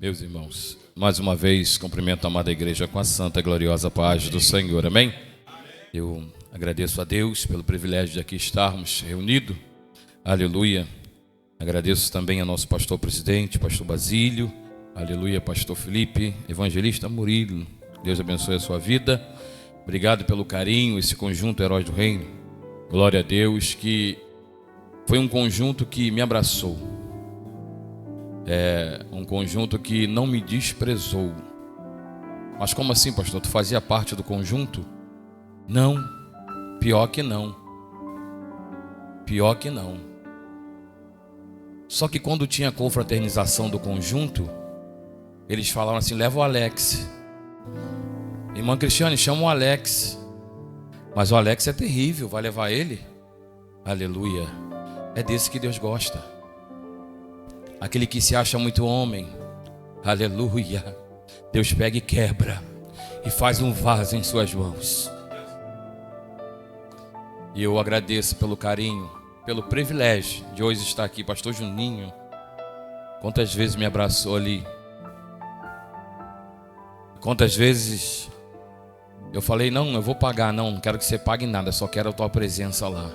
Meus irmãos, mais uma vez cumprimento a amada igreja com a santa e gloriosa paz do Senhor, amém? Eu agradeço a Deus pelo privilégio de aqui estarmos reunidos, aleluia. Agradeço também ao nosso pastor presidente, pastor Basílio, aleluia, pastor Felipe, evangelista Murilo, Deus abençoe a sua vida. Obrigado pelo carinho, esse conjunto Heróis do Reino, glória a Deus, que foi um conjunto que me abraçou. É um conjunto que não me desprezou. Mas como assim, pastor? Tu fazia parte do conjunto? Não, pior que não. Pior que não. Só que quando tinha a confraternização do conjunto, eles falaram assim: leva o Alex. Irmã Cristiane, chama o Alex. Mas o Alex é terrível, vai levar ele? Aleluia. É desse que Deus gosta. Aquele que se acha muito homem, aleluia, Deus pega e quebra e faz um vaso em suas mãos. E eu agradeço pelo carinho, pelo privilégio de hoje estar aqui. Pastor Juninho, quantas vezes me abraçou ali, quantas vezes eu falei: não, eu vou pagar, não quero que você pague nada, só quero a tua presença lá.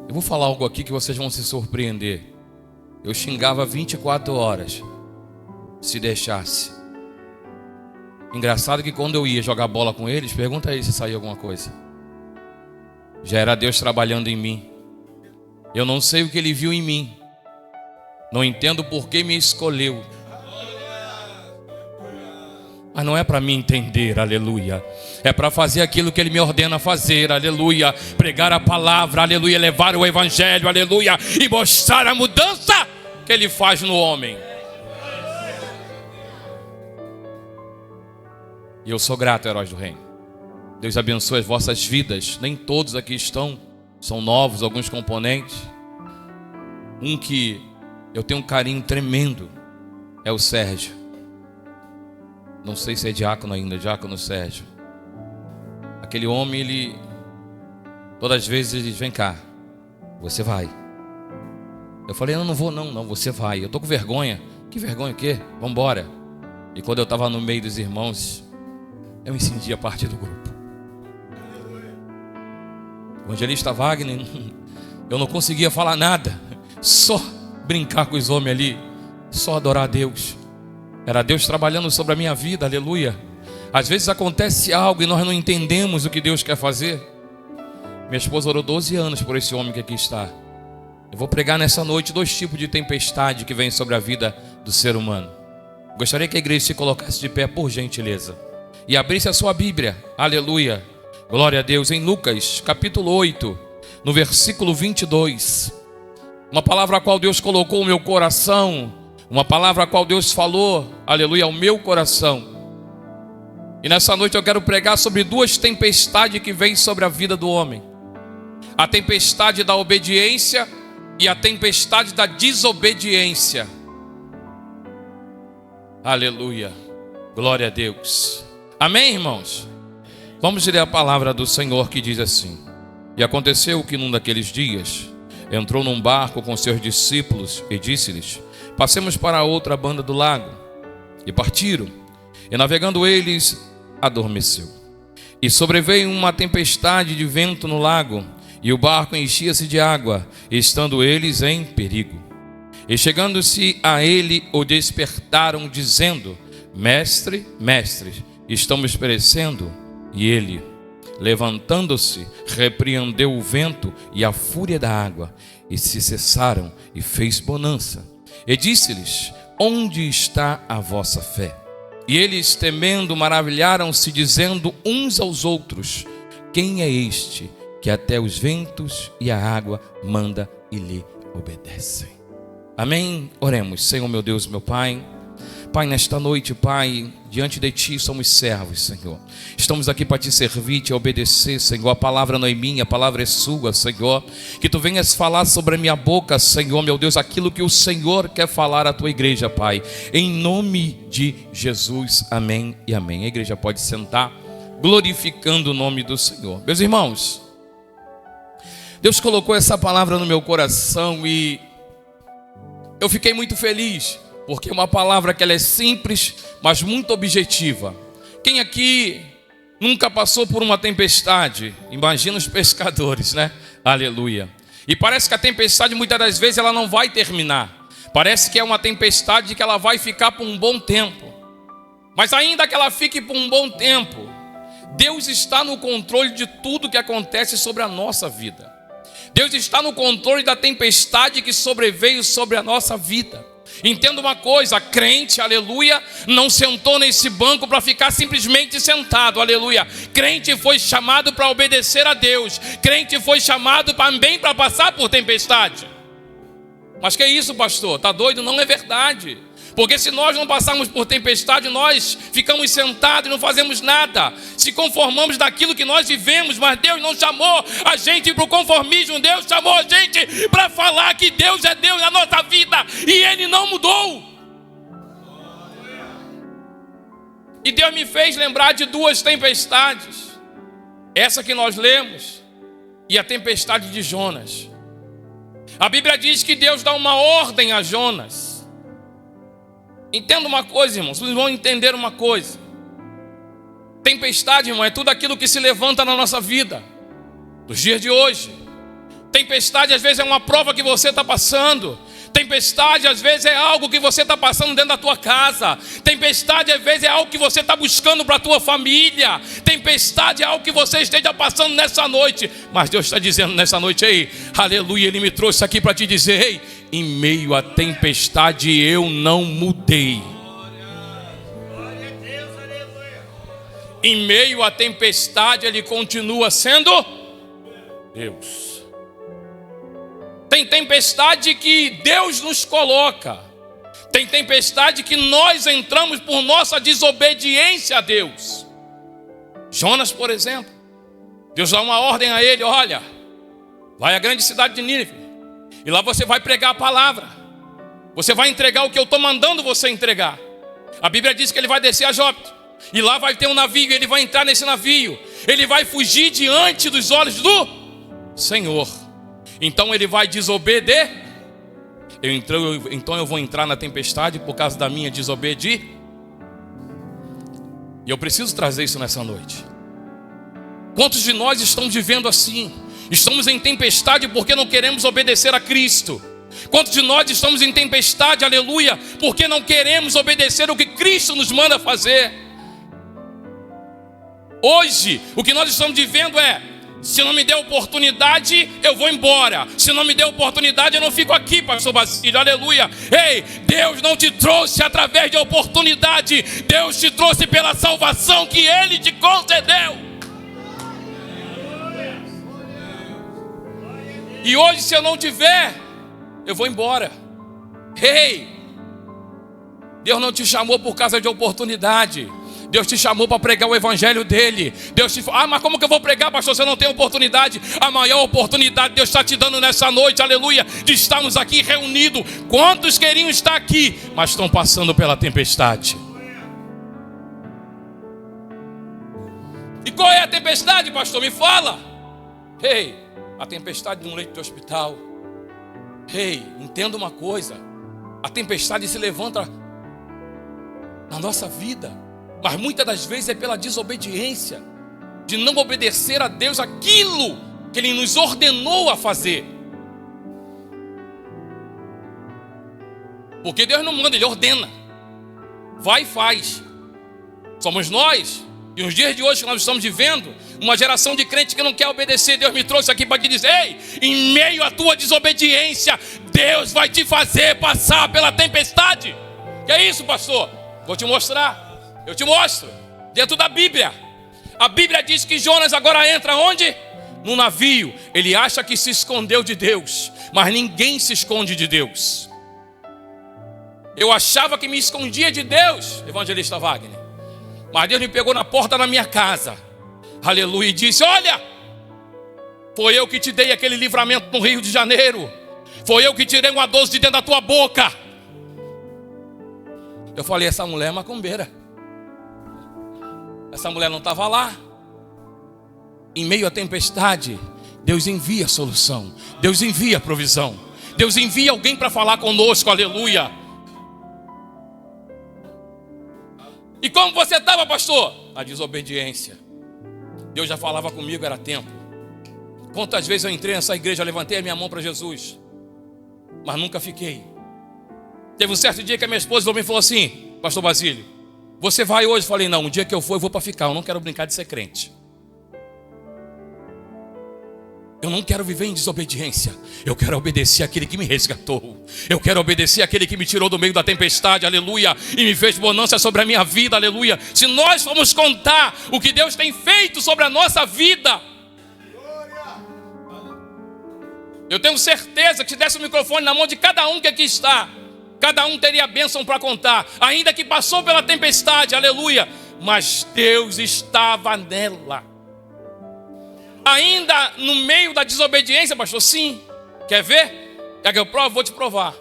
Eu vou falar algo aqui que vocês vão se surpreender. Eu xingava 24 horas, se deixasse. Engraçado que quando eu ia jogar bola com eles, pergunta aí se saía alguma coisa. Já era Deus trabalhando em mim. Eu não sei o que Ele viu em mim. Não entendo por que me escolheu. Mas não é para mim entender, aleluia. É para fazer aquilo que Ele me ordena fazer, aleluia. Pregar a palavra, aleluia. Levar o evangelho, aleluia. E mostrar a mudança que Ele faz no homem. E eu sou grato, heróis do reino. Deus abençoe as vossas vidas. Nem todos aqui estão, são novos alguns componentes. Um que eu tenho um carinho tremendo é o Sérgio. Não sei se é diácono ainda, diácono Sérgio. Aquele homem, ele todas as vezes ele diz: vem cá, você vai. Eu falei: não vou não, você vai. Eu tô com vergonha. Que vergonha o quê? Vamos embora. E quando eu estava no meio dos irmãos, eu me sentia parte do grupo. O evangelista Wagner, eu não conseguia falar nada, só brincar com os homens ali, só adorar a Deus. Era Deus trabalhando sobre a minha vida, aleluia. Às vezes acontece algo e nós não entendemos o que Deus quer fazer. Minha esposa orou 12 anos por esse homem que aqui está. Eu vou pregar nessa noite 2 tipos de tempestade que vem sobre a vida do ser humano. Gostaria que a igreja se colocasse de pé, por gentileza, e abrisse a sua Bíblia, aleluia, glória a Deus, em Lucas capítulo 8, no versículo 22. Uma palavra a qual Deus colocou no meu coração, uma palavra a qual Deus falou, aleluia, ao meu coração. E nessa noite eu quero pregar sobre 2 tempestades que vêm sobre a vida do homem: a tempestade da obediência e a tempestade da desobediência. Aleluia, glória a Deus. Amém, irmãos? Vamos ler a palavra do Senhor que diz assim: e aconteceu que num daqueles dias entrou num barco com seus discípulos e disse-lhes: passemos para a outra banda do lago. E partiram, e navegando eles, adormeceu. E sobreveio uma tempestade de vento no lago, e o barco enchia-se de água, estando eles em perigo. E chegando-se a ele, o despertaram, dizendo: mestre, mestre, estamos perecendo. E ele, levantando-se, repreendeu o vento e a fúria da água, e se cessaram, e fez bonança. E disse-lhes: onde está a vossa fé? E eles, temendo, maravilharam-se, dizendo uns aos outros: quem é este que até os ventos e a água manda e lhe obedecem? Amém? Oremos. Senhor, meu Deus, meu Pai. Pai, nesta noite, Pai, diante de Ti somos servos, Senhor. Estamos aqui para Te servir, Te obedecer, Senhor. A palavra não é minha, a palavra é Sua, Senhor. Que Tu venhas falar sobre a minha boca, Senhor, meu Deus, aquilo que o Senhor quer falar à Tua igreja, Pai. Em nome de Jesus, amém e amém. A igreja pode sentar, glorificando o nome do Senhor. Meus irmãos, Deus colocou essa palavra no meu coração e eu fiquei muito feliz porque é uma palavra que ela é simples, mas muito objetiva. Quem aqui nunca passou por uma tempestade? Imagina os pescadores, né? Aleluia. E parece que a tempestade muitas das vezes ela não vai terminar. Parece que é uma tempestade que ela vai ficar por um bom tempo. Mas ainda que ela fique por um bom tempo, Deus está no controle de tudo que acontece sobre a nossa vida. Deus está no controle da tempestade que sobreveio sobre a nossa vida. Entenda uma coisa, crente, aleluia, não sentou nesse banco para ficar simplesmente sentado, aleluia. Crente foi chamado para obedecer a Deus. Crente foi chamado também para passar por tempestade. Mas que é isso, pastor? Tá doido? Não é verdade. Porque se nós não passarmos por tempestade, nós ficamos sentados e não fazemos nada. Se conformamos daquilo que nós vivemos, mas Deus não chamou a gente para o conformismo. Deus chamou a gente para falar que Deus é Deus na nossa vida e Ele não mudou. E Deus me fez lembrar de duas tempestades. Essa que nós lemos e a tempestade de Jonas. A Bíblia diz que Deus dá uma ordem a Jonas. Entenda uma coisa, irmãos, vocês vão entender uma coisa. Tempestade, irmão, é tudo aquilo que se levanta na nossa vida, nos dias de hoje. Tempestade às vezes é uma prova que você está passando. Tempestade às vezes é algo que você está passando dentro da tua casa. Tempestade às vezes é algo que você está buscando para a tua família. Tempestade é algo que você esteja passando nessa noite. Mas Deus está dizendo nessa noite, ei, aleluia, Ele me trouxe aqui para te dizer, ei, em meio à tempestade eu não mudei. Em meio à tempestade Ele continua sendo Deus. Tem tempestade que Deus nos coloca. Tem tempestade que nós entramos por nossa desobediência a Deus. Jonas, por exemplo, Deus dá uma ordem a ele, olha, vai à grande cidade de Nínive, e lá você vai pregar a palavra. Você vai entregar o que eu estou mandando você entregar. A Bíblia diz que ele vai descer a Jope, e lá vai ter um navio, ele vai entrar nesse navio. Ele vai fugir diante dos olhos do Senhor. Então ele vai desobedecer. Então eu vou entrar na tempestade por causa da minha desobediência. E eu preciso trazer isso nessa noite. Quantos de nós estamos vivendo assim? Estamos em tempestade porque não queremos obedecer a Cristo. Quantos de nós estamos em tempestade, aleluia, porque não queremos obedecer o que Cristo nos manda fazer? Hoje, o que nós estamos vivendo é: se não me der oportunidade, eu vou embora. Se não me der oportunidade, eu não fico aqui, pastor Basílio, aleluia. Ei, Deus não te trouxe através de oportunidade. Deus te trouxe pela salvação que Ele te concedeu. E hoje, se eu não tiver, eu vou embora. Ei, Deus não te chamou por causa de oportunidade. Deus te chamou para pregar o evangelho dele. Deus te falou, mas como que eu vou pregar, pastor, se eu não tenho oportunidade? A maior oportunidade Deus está te dando nessa noite, aleluia, de estarmos aqui reunidos. Quantos queriam estar aqui, mas estão passando pela tempestade? E qual é a tempestade, pastor? Me fala. Ei, a tempestade de um leito de hospital. Ei, entenda uma coisa, a tempestade se levanta na nossa vida, mas muitas das vezes é pela desobediência, de não obedecer a Deus aquilo que Ele nos ordenou a fazer. Porque Deus não manda, Ele ordena. Vai e faz. Somos nós, e nos dias de hoje que nós estamos vivendo, uma geração de crentes que não quer obedecer. Deus me trouxe aqui para te dizer, ei, em meio à tua desobediência, Deus vai te fazer passar pela tempestade. Que é isso, pastor? Vou te mostrar. Eu te mostro, dentro da Bíblia. A Bíblia diz que Jonas agora entra onde? No navio. Ele acha que se escondeu de Deus, mas ninguém se esconde de Deus. Eu achava que me escondia de Deus, evangelista Wagner, mas Deus me pegou na porta da minha casa, aleluia, e disse, olha, foi eu que te dei aquele livramento no Rio de Janeiro. Foi eu que tirei uma 12 de dentro da tua boca. Eu falei, essa mulher é macumbeira. Essa mulher não estava lá. Em meio à tempestade, Deus envia a solução. Deus envia a provisão. Deus envia alguém para falar conosco, aleluia. E como você estava, pastor? A desobediência. Deus já falava comigo, era tempo. Quantas vezes eu entrei nessa igreja, levantei a minha mão para Jesus, mas nunca fiquei. Teve um certo dia que a minha esposa me falou assim: pastor Basílio, você vai hoje? Eu falei: não, um dia que eu for, eu vou para ficar. Eu não quero brincar de ser crente. Eu não quero viver em desobediência. Eu quero obedecer àquele que me resgatou. Eu quero obedecer àquele que me tirou do meio da tempestade, aleluia, e me fez bonança sobre a minha vida, aleluia. Se nós formos contar o que Deus tem feito sobre a nossa vida, eu tenho certeza que se desse o microfone na mão de cada um que aqui está, cada um teria bênção para contar, ainda que passou pela tempestade, aleluia, mas Deus estava nela. Ainda no meio da desobediência, pastor, sim. Quer ver? Quer que eu prove? Vou te provar.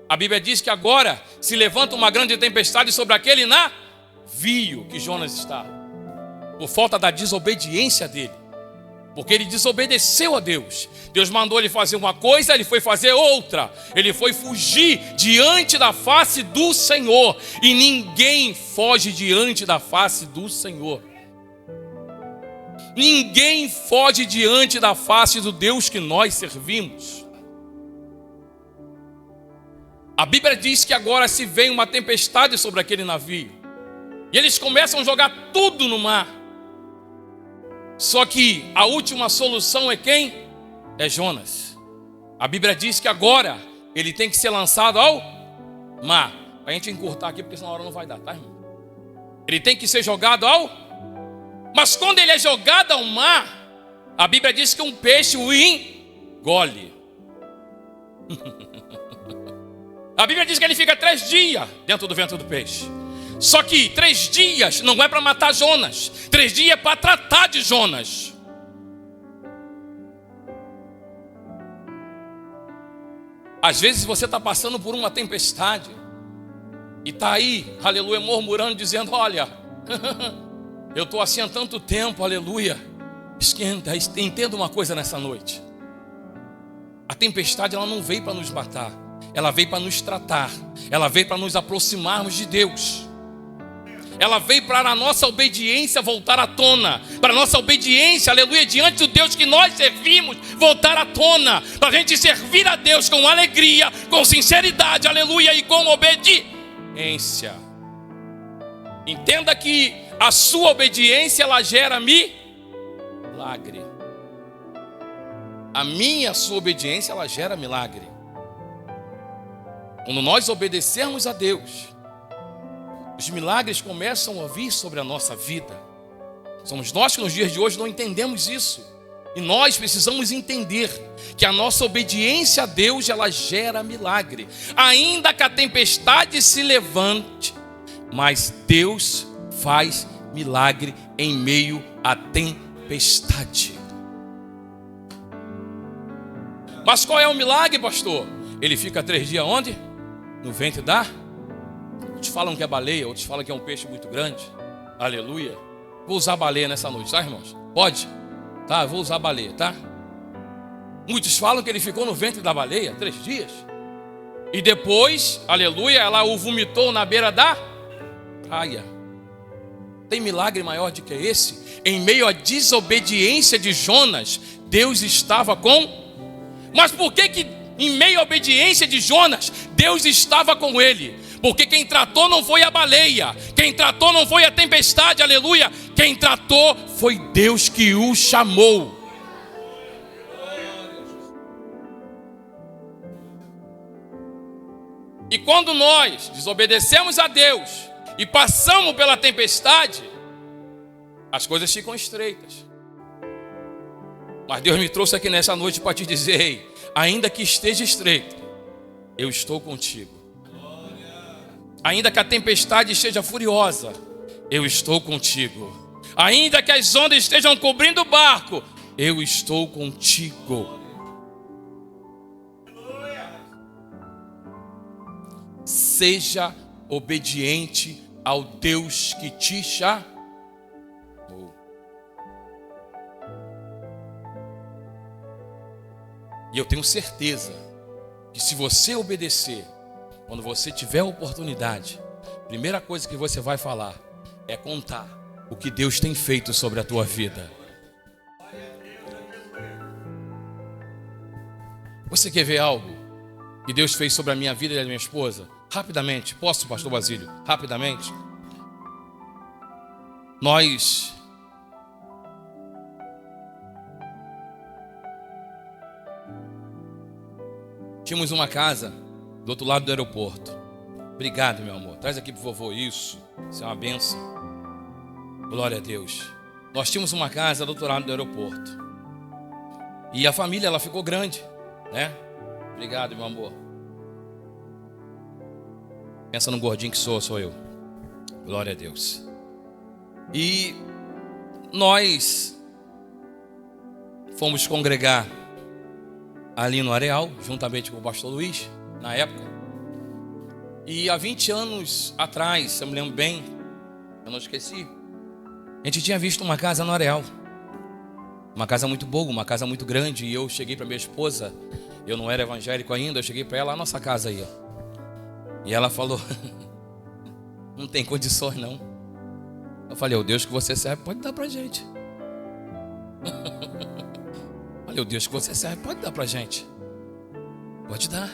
A Bíblia diz que agora se levanta uma grande tempestade sobre aquele navio que Jonas está, por falta da desobediência dele. Porque ele desobedeceu a Deus. Deus mandou ele fazer uma coisa, ele foi fazer outra. Ele foi fugir diante da face do Senhor. E ninguém foge diante da face do Senhor. Ninguém foge diante da face do Deus que nós servimos. A Bíblia diz que agora se vem uma tempestade sobre aquele navio. E eles começam a jogar tudo no mar. Só que a última solução é quem? É Jonas. A Bíblia diz que agora ele tem que ser lançado ao mar. A gente encurtar aqui porque senão a hora não vai dar, tá, irmão? Ele tem que ser jogado ao... Mas quando ele é jogado ao mar, a Bíblia diz que um peixe o engole. A Bíblia diz que ele fica 3 dias dentro do ventre do peixe. Só que 3 dias não é para matar Jonas. 3 dias é para tratar de Jonas. Às vezes você está passando por uma tempestade e está aí, aleluia, murmurando, dizendo: olha, eu estou assim há tanto tempo, aleluia. Esquenta, entenda uma coisa nessa noite. A tempestade, ela não veio para nos matar. Ela veio para nos tratar. Ela veio para nos aproximarmos de Deus. Ela veio para a nossa obediência voltar à tona. Para a nossa obediência, aleluia, diante do Deus que nós servimos, voltar à tona. Para a gente servir a Deus com alegria, com sinceridade, aleluia, e com obediência. Entenda que a sua obediência, ela gera milagre. A sua obediência, ela gera milagre. Quando nós obedecermos a Deus, os milagres começam a vir sobre a nossa vida. Somos nós que nos dias de hoje não entendemos isso. E nós precisamos entender que a nossa obediência a Deus, ela gera milagre. Ainda que a tempestade se levante, mas Deus faz milagre em meio à tempestade. Mas qual é o milagre, pastor? Ele fica 3 dias onde? No ventre da... Outros falam que é baleia, outros falam que é um peixe muito grande. Aleluia. Vou usar baleia nessa noite, tá, irmãos? Pode? Tá, vou usar baleia, tá? Muitos falam que ele ficou no ventre da baleia 3 dias. E depois, aleluia, ela o vomitou na beira da praia. Tem milagre maior do que esse? Em meio à desobediência de Jonas, Deus estava com... Mas por que em meio à obediência de Jonas, Deus estava com ele? Porque quem tratou não foi a baleia, quem tratou não foi a tempestade, aleluia. Quem tratou foi Deus que o chamou. E quando nós desobedecemos a Deus e passamos pela tempestade, as coisas ficam estreitas. Mas Deus me trouxe aqui nessa noite para te dizer: ei, ainda que esteja estreito, eu estou contigo. Ainda que a tempestade esteja furiosa, eu estou contigo. Ainda que as ondas estejam cobrindo o barco, eu estou contigo. Seja obediente ao Deus que te chamou. E eu tenho certeza que se você obedecer, quando você tiver a oportunidade, a primeira coisa que você vai falar: é contar o que Deus tem feito sobre a tua vida. Você quer ver algo que Deus fez sobre a minha vida e a minha esposa? Rapidamente, posso, pastor Basílio? Rapidamente. Nós tínhamos uma casa do outro lado do aeroporto. Obrigado, meu amor. Traz aqui pro vovô isso. Isso é uma bênção. Glória a Deus. Nós tínhamos uma casa do outro lado do aeroporto. E a família, ela ficou grande, né? Obrigado, meu amor. Pensa no gordinho que sou eu. Glória a Deus. E nós fomos congregar ali no Areal, juntamente com o pastor Luiz, na época. E há 20 anos atrás, eu me lembro bem, eu não esqueci, a gente tinha visto uma casa no Areal. Uma casa muito boa, uma casa muito grande. E eu cheguei para minha esposa, eu não era evangélico ainda, eu cheguei para ela, a nossa casa aí, ó. E ela falou, não tem condições não. Eu falei, o Deus que você serve pode dar pra gente. Falei, o Deus que você serve pode dar pra gente. Pode dar.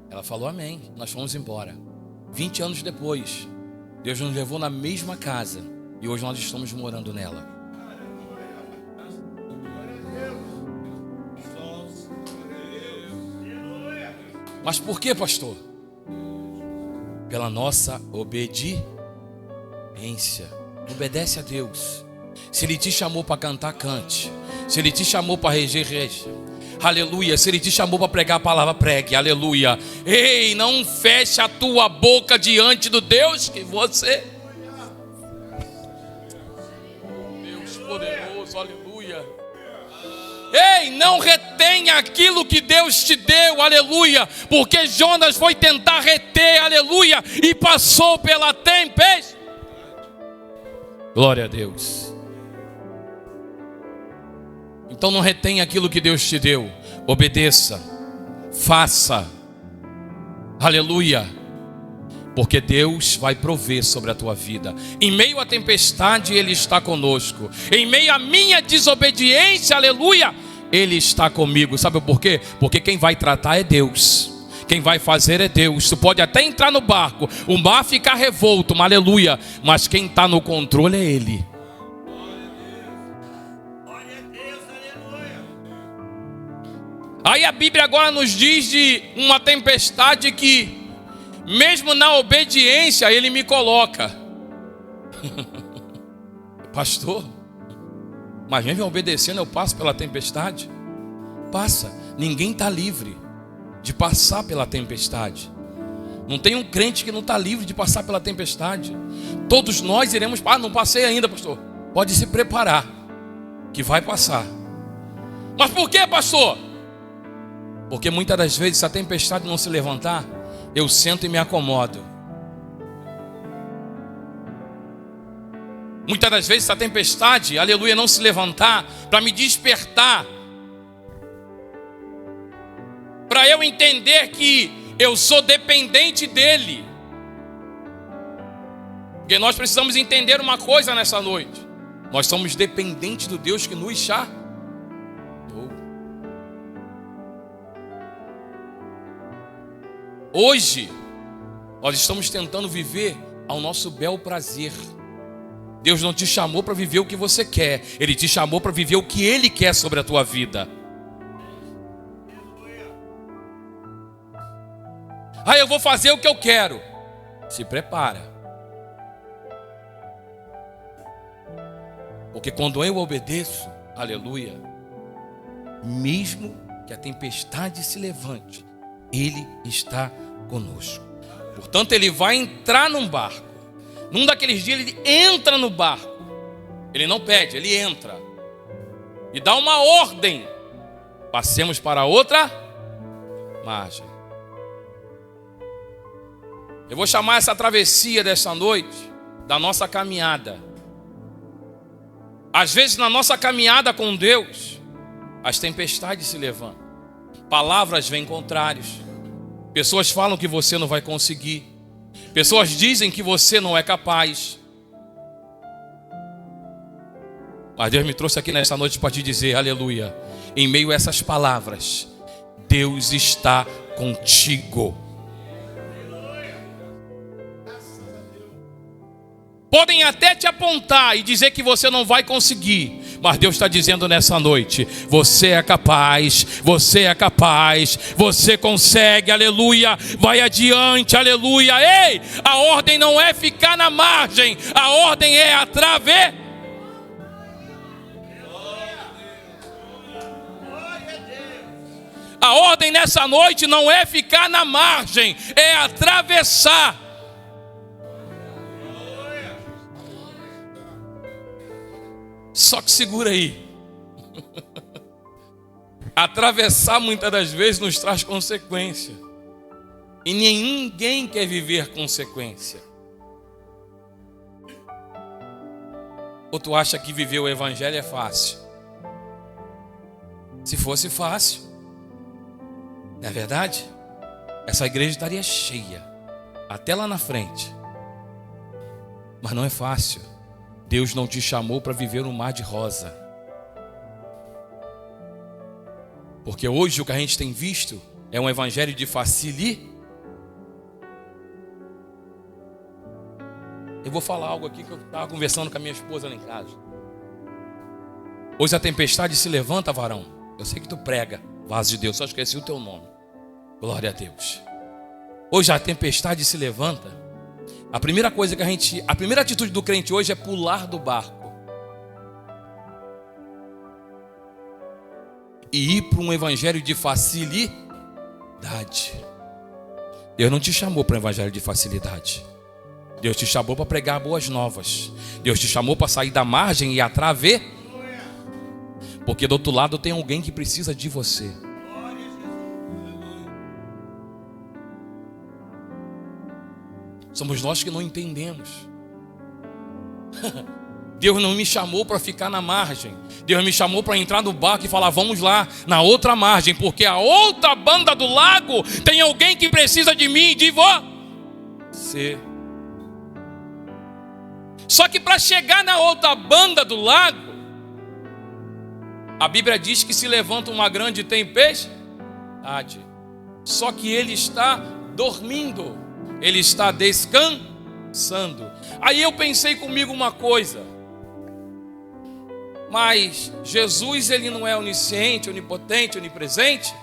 Ela falou amém. Nós fomos embora. 20 anos depois, Deus nos levou na mesma casa. E hoje nós estamos morando nela. Mas por que, pastor? Pela nossa obediência. Obedece a Deus. Se Ele te chamou para cantar, cante. Se Ele te chamou para reger, reja. Aleluia. Se Ele te chamou para pregar a palavra, pregue. Aleluia. Ei, não feche a tua boca diante do Deus que você... Deus poderoso, aleluia. Ei, não retenha aquilo que Deus te deu, aleluia. Porque Jonas foi tentar reter, aleluia, e passou pela tempestade. Glória a Deus. Então não retenha aquilo que Deus te deu. Obedeça, faça, aleluia. Porque Deus vai prover sobre a tua vida. Em meio à tempestade, Ele está conosco. Em meio à minha desobediência, aleluia, Ele está comigo. Sabe por quê? Porque quem vai tratar é Deus. Quem vai fazer é Deus. Tu pode até entrar no barco, o mar ficar revolto, mas aleluia. Mas quem está no controle é Ele. Aí a Bíblia agora nos diz de uma tempestade que, mesmo na obediência, Ele me coloca. Pastor, mas mesmo obedecendo eu passo pela tempestade? Passa. Ninguém está livre de passar pela tempestade. Não tem um crente que não está livre de passar pela tempestade. Todos nós iremos... não passei ainda, pastor. Pode se preparar, que vai passar. Mas por que, pastor? Porque muitas das vezes, se a tempestade não se levantar, eu sento e me acomodo. Muitas das vezes, se a tempestade, aleluia, não se levantar para me despertar, para eu entender que eu sou dependente dEle. Porque nós precisamos entender uma coisa nessa noite: nós somos dependentes do Deus que nos chamou. Hoje, nós estamos tentando viver ao nosso bel prazer. Deus não te chamou para viver o que você quer. Ele te chamou para viver o que Ele quer sobre a tua vida. Eu vou fazer o que eu quero. Se prepara. Porque quando eu obedeço, aleluia, mesmo que a tempestade se levante, Ele está conosco. Portanto, Ele vai entrar num barco. Num daqueles dias Ele entra no barco. Ele não pede, Ele entra e dá uma ordem: passemos para outra margem. Eu vou chamar essa travessia dessa noite da nossa caminhada. Às vezes na nossa caminhada com Deus, as tempestades se levantam, palavras vêm contrárias, pessoas falam que você não vai conseguir, Pessoas dizem que você não é capaz. Mas Deus me trouxe aqui nessa noite para te dizer, aleluia, em meio a essas palavras, Deus está contigo. Podem até te apontar e dizer que você não vai conseguir, mas Deus está dizendo nessa noite, você é capaz, você consegue, aleluia, vai adiante, aleluia. Ei, a ordem não é ficar na margem, a ordem é atravessar. A ordem nessa noite não é ficar na margem, é atravessar. Só que segura aí. Atravessar muitas das vezes nos traz consequência. E ninguém quer viver consequência. Ou tu acha que viver o evangelho é fácil? Se fosse fácil, não é verdade? Essa igreja estaria cheia, até lá na frente. Mas não é fácil. Deus não te chamou para viver um mar de rosa. Porque hoje o que a gente tem visto é um evangelho de facilidade. Eu vou falar algo aqui que eu estava conversando com a minha esposa lá em casa. Hoje a tempestade se levanta, varão. Eu sei que tu prega, vaso de Deus, só esqueci o teu nome. Glória a Deus. Hoje a tempestade se levanta. A primeira atitude do crente hoje é pular do barco e ir para um evangelho de facilidade. Deus não te chamou para um evangelho de facilidade. Deus te chamou para pregar boas novas. Deus te chamou para sair da margem e atravessar. Porque do outro lado tem alguém que precisa de você. Somos nós que não entendemos. Deus não me chamou para ficar na margem. Deus me chamou para entrar no barco e falar, vamos lá, na outra margem. Porque a outra banda do lago tem alguém que precisa de mim e de você. Só que para chegar na outra banda do lago, a Bíblia diz que se levanta uma grande tempestade. Só que ele está dormindo. Ele está descansando. Aí eu pensei comigo uma coisa. Mas Jesus, ele não é onisciente, onipotente, onipresente?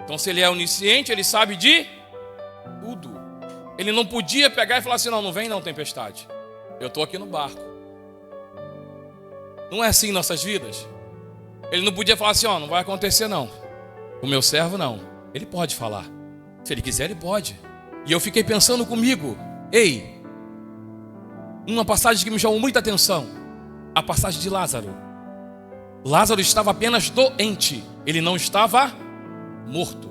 Então se ele é onisciente, ele sabe de tudo. Ele não podia pegar e falar assim, não vem não, tempestade. Eu estou aqui no barco. Não é assim em nossas vidas? Ele não podia falar assim, não vai acontecer não. O meu servo não. Ele pode falar. Se ele quiser, ele pode. E eu fiquei pensando comigo, uma passagem que me chamou muita atenção, a passagem de Lázaro. Lázaro estava apenas doente, ele não estava morto.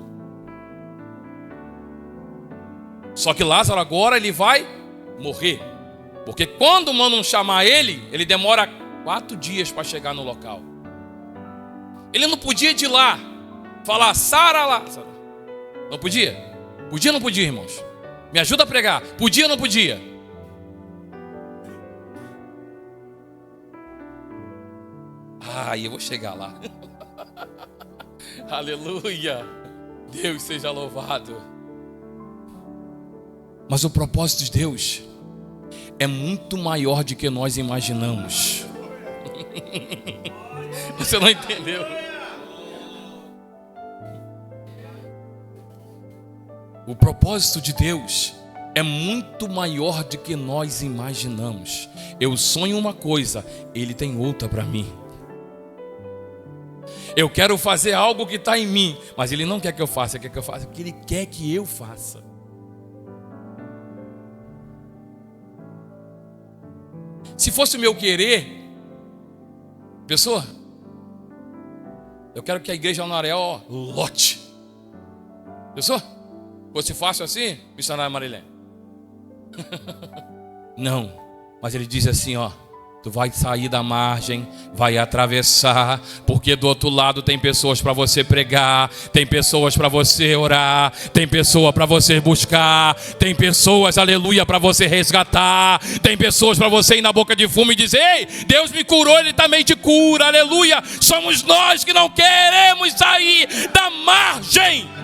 Só que Lázaro agora ele vai morrer. Porque quando mandam chamar ele demora 4 dias para chegar no local. Ele não podia ir de lá, falar, Sara Lázaro. Não podia? Podia ou não podia, irmãos? Me ajuda a pregar. Podia ou não podia? Eu vou chegar lá. Aleluia. Deus seja louvado. Mas o propósito de Deus é muito maior do que nós imaginamos. Você não entendeu? O propósito de Deus é muito maior do que nós imaginamos. Eu sonho uma coisa, Ele tem outra para mim. Eu quero fazer algo que está em mim, mas Ele não quer que eu faça, Ele quer que eu faça o que Ele quer que eu faça. Se fosse o meu querer, pessoa, eu quero que a igreja no Areal lote. Pessoa? Fosse fácil assim, missionário Marilene? Não, mas ele diz assim, Tu vai sair da margem, vai atravessar, porque do outro lado tem pessoas para você pregar, tem pessoas para você orar, tem pessoa para você buscar, tem pessoas, aleluia, para você resgatar, tem pessoas para você ir na boca de fumo e dizer: ei, Deus me curou, Ele também te cura, aleluia. Somos nós que não queremos sair da margem.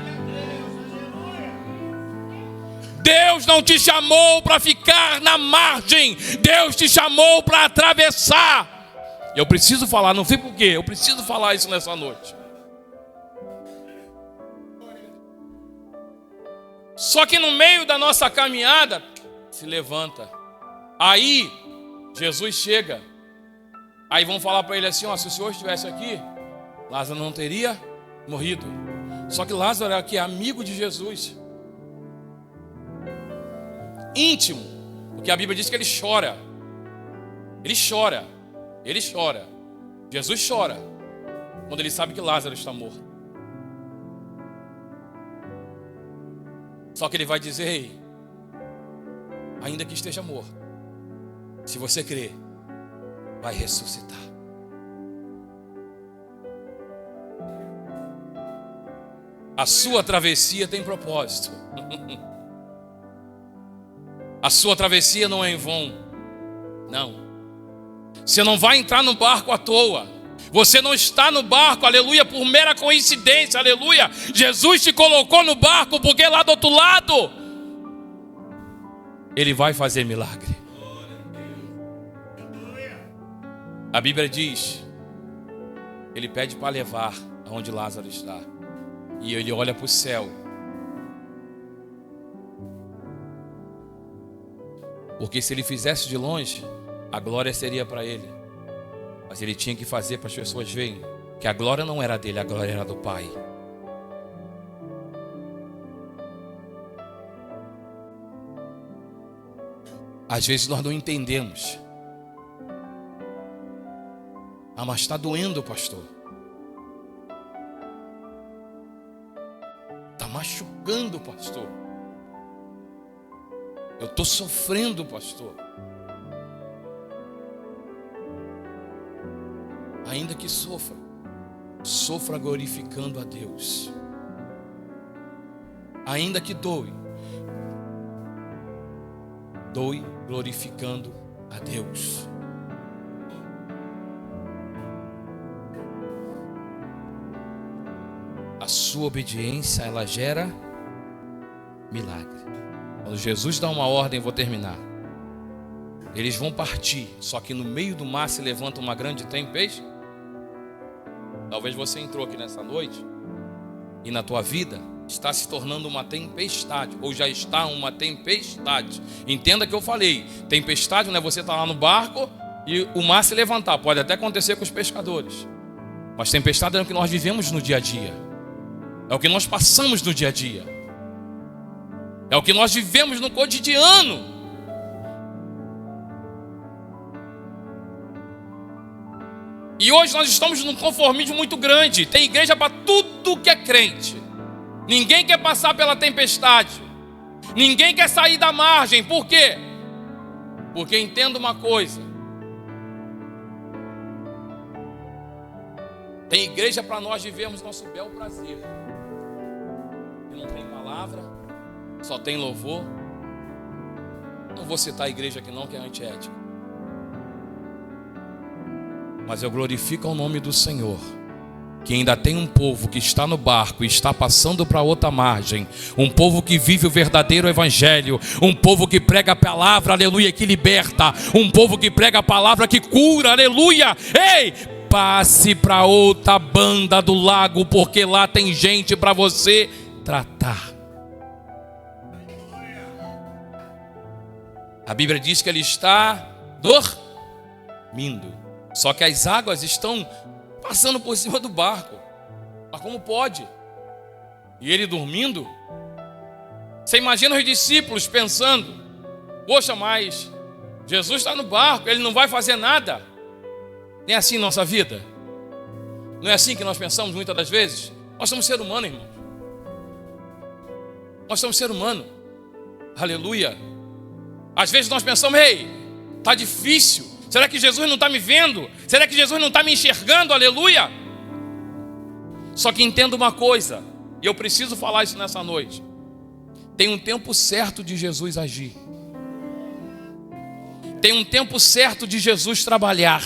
Deus não te chamou para ficar na margem. Deus te chamou para atravessar. Eu preciso falar, não sei porquê, eu preciso falar isso nessa noite. Só que no meio da nossa caminhada, se levanta. Aí, Jesus chega. Aí vão falar para ele assim: ó, se o Senhor estivesse aqui, Lázaro não teria morrido. Só que Lázaro é aqui amigo de Jesus. Íntimo, porque a Bíblia diz que ele chora. Ele chora. Ele chora. Jesus chora quando ele sabe que Lázaro está morto. Só que ele vai dizer: ei, ainda que esteja morto, se você crer, vai ressuscitar. A sua travessia tem propósito. A sua travessia não é em vão. Não. Você não vai entrar no barco à toa. Você não está no barco, aleluia, por mera coincidência, aleluia. Jesus te colocou no barco porque lá do outro lado Ele vai fazer milagre. A Bíblia diz: Ele pede para levar aonde Lázaro está. E ele olha para o céu. Porque se ele fizesse de longe, a glória seria para ele. Mas ele tinha que fazer para as pessoas verem que a glória não era dele, a glória era do Pai. Às vezes nós não entendemos. Ah, mas está doendo, pastor. Está machucando, pastor. Eu estou sofrendo, pastor. Ainda que sofra, sofra glorificando a Deus. Ainda que doe, doe glorificando a Deus. A sua obediência, ela gera milagre. Quando Jesus dá uma ordem, vou terminar. Eles vão partir, só que no meio do mar se levanta uma grande tempestade. Talvez você entrou aqui nessa noite e na tua vida está se tornando uma tempestade, ou já está uma tempestade. Entenda que eu falei, tempestade não é você estar lá no barco e o mar se levantar. Pode até acontecer com os pescadores, mas tempestade é o que nós vivemos no dia a dia. É o que nós passamos no dia a dia. É o que nós vivemos no cotidiano. E hoje nós estamos num conformismo muito grande. Tem igreja para tudo que é crente. Ninguém quer passar pela tempestade. Ninguém quer sair da margem. Por quê? Porque entenda uma coisa. Tem igreja para nós vivermos nosso bel prazer. E não tem palavra, só tem louvor. Não vou citar a igreja aqui não, que é antiética. Mas eu glorifico o nome do Senhor, que ainda tem um povo que está no barco e está passando para outra margem. Um povo que vive o verdadeiro evangelho. Um povo que prega a palavra, aleluia, que liberta. Um povo que prega a palavra que cura, aleluia. Ei, passe para outra banda do lago, porque lá tem gente para você tratar. A Bíblia diz que ele está dormindo. Só que as águas estão passando por cima do barco. Mas como pode? E ele dormindo? Você imagina os discípulos pensando: poxa, mas Jesus está no barco, ele não vai fazer nada. Não é assim nossa vida? Não é assim que nós pensamos muitas das vezes? Nós somos seres humanos, irmãos. Nós somos seres humanos. Aleluia. Às vezes nós pensamos: ei, está difícil. Será que Jesus não está me vendo? Será que Jesus não está me enxergando? Aleluia! Só que entenda uma coisa, e eu preciso falar isso nessa noite. Tem um tempo certo de Jesus agir. Tem um tempo certo de Jesus trabalhar.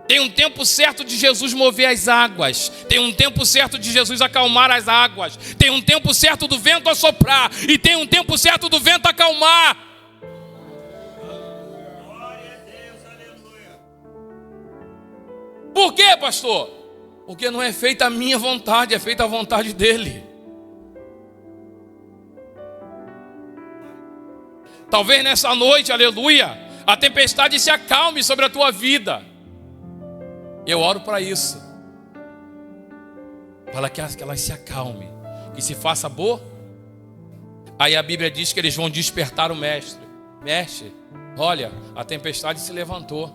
Tem um tempo certo de Jesus mover as águas. Tem um tempo certo de Jesus acalmar as águas. Tem um tempo certo do vento assoprar. E tem um tempo certo do vento acalmar. Por quê, pastor? Porque não é feita a minha vontade, é feita a vontade dele. Talvez nessa noite, aleluia, a tempestade se acalme sobre a tua vida. Eu oro para isso. Para que elas se acalmem, que se faça boa. Aí a Bíblia diz que eles vão despertar o mestre. Mestre, olha, a tempestade se levantou.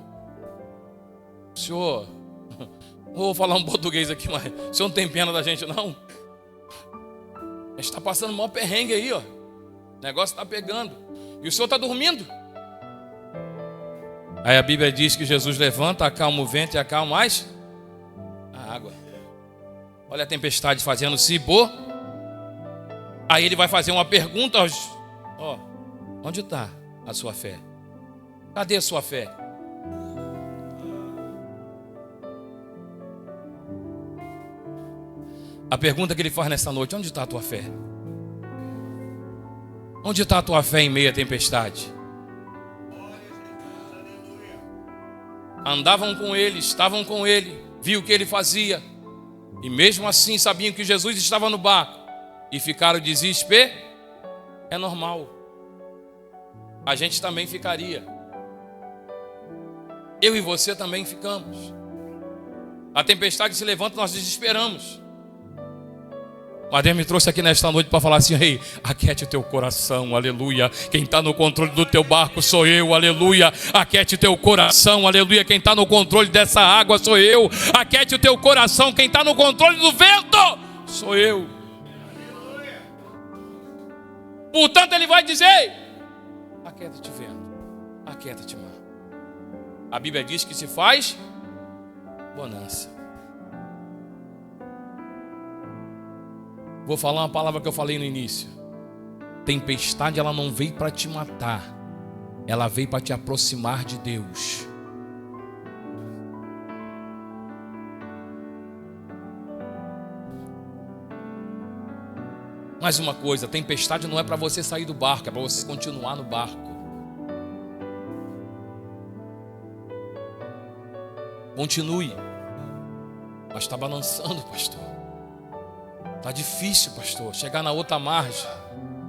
Senhor, vou falar um português aqui, mas o senhor não tem pena da gente, não? A gente está passando o maior perrengue aí, ó. O negócio está pegando. E o senhor está dormindo. Aí a Bíblia diz que Jesus levanta, acalma o vento e acalma mais a água. Olha a tempestade fazendo cibô. Aí ele vai fazer uma pergunta aos... onde está a sua fé? Cadê a sua fé? A pergunta que ele faz nessa noite: onde está a tua fé? Onde está a tua fé em meio à tempestade? Andavam com ele, estavam com ele, viu o que ele fazia, e mesmo assim sabiam que Jesus estava no barco, e ficaram desesperados. É normal. A gente também ficaria. Eu e você também ficamos. A tempestade se levanta, nós desesperamos. Mas Deus me trouxe aqui nesta noite para falar assim: ei, aquete o teu coração, aleluia. Quem está no controle do teu barco sou eu, aleluia. Aquete o teu coração, aleluia. Quem está no controle dessa água sou eu. Aquete o teu coração, quem está no controle do vento sou eu. Portanto ele vai dizer: aquieta-te vento, aquieta-te mar. A Bíblia diz que se faz bonança. Vou falar uma palavra que eu falei no início. Tempestade, ela não veio para te matar, ela veio para te aproximar de Deus. Mais uma coisa, tempestade não é para você sair do barco, é para você continuar no barco. Continue. Mas está balançando, pastor. Está difícil, pastor, chegar na outra margem.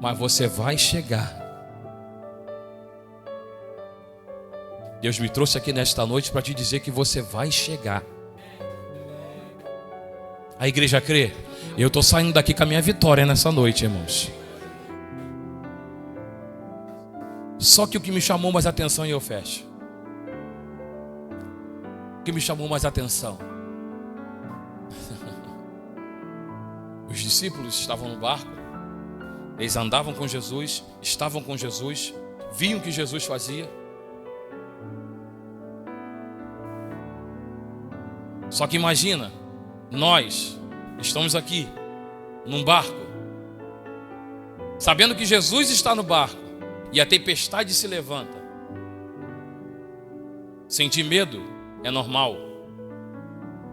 Mas você vai chegar. Deus me trouxe aqui nesta noite para te dizer que você vai chegar. A igreja crê? Eu estou saindo daqui com a minha vitória nessa noite, irmãos. Só que o que me chamou mais atenção, e eu fecho. O que me chamou mais atenção? Os discípulos estavam no barco, eles andavam com Jesus, estavam com Jesus, viam o que Jesus fazia. Só que imagina, nós estamos aqui, num barco, sabendo que Jesus está no barco e a tempestade se levanta. Sentir medo é normal,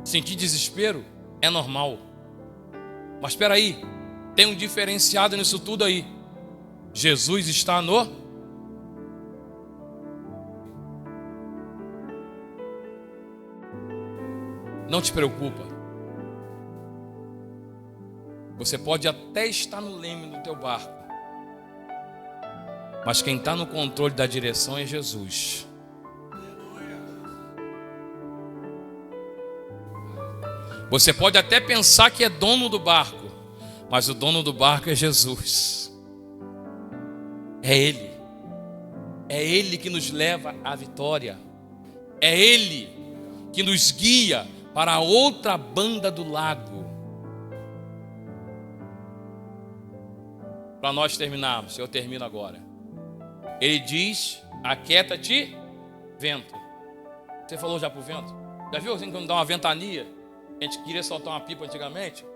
sentir desespero é normal. Mas espera aí, tem um diferenciado nisso tudo aí. Jesus está no... Não te preocupa. Você pode até estar no leme do teu barco, mas quem está no controle da direção é Jesus. Você pode até pensar que é dono do barco, mas o dono do barco é Jesus. É Ele. É Ele que nos leva à vitória. É Ele que nos guia para a outra banda do lago. Para nós terminarmos, eu termino agora. Ele diz: aquieta-te Vento. Você falou já pro vento? Já viu assim quando dá uma ventania? A gente queria soltar uma pipa antigamente.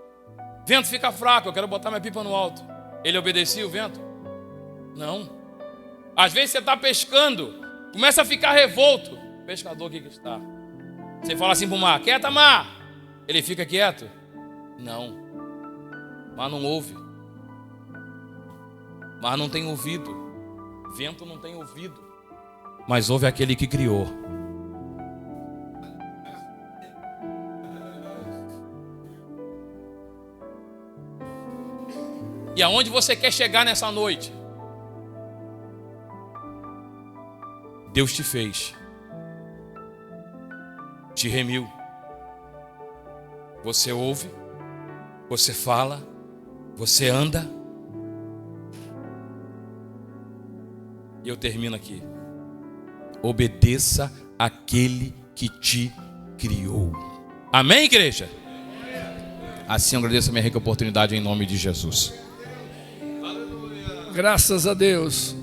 Vento, fica fraco, eu quero botar minha pipa no alto. Ele obedecia o vento? Não. Às vezes você está pescando, começa a ficar revolto. O pescador, o que está? Você fala assim pro mar: quieta, mar. Ele fica quieto? Não. Mar não ouve. Mar não tem ouvido. Vento não tem ouvido. Mas ouve aquele que criou. E aonde você quer chegar nessa noite? Deus te fez, te remiu. Você ouve, você fala, você anda. E eu termino aqui. Obedeça aquele que te criou. Amém, igreja? Assim eu agradeço a minha rica oportunidade em nome de Jesus. Graças a Deus.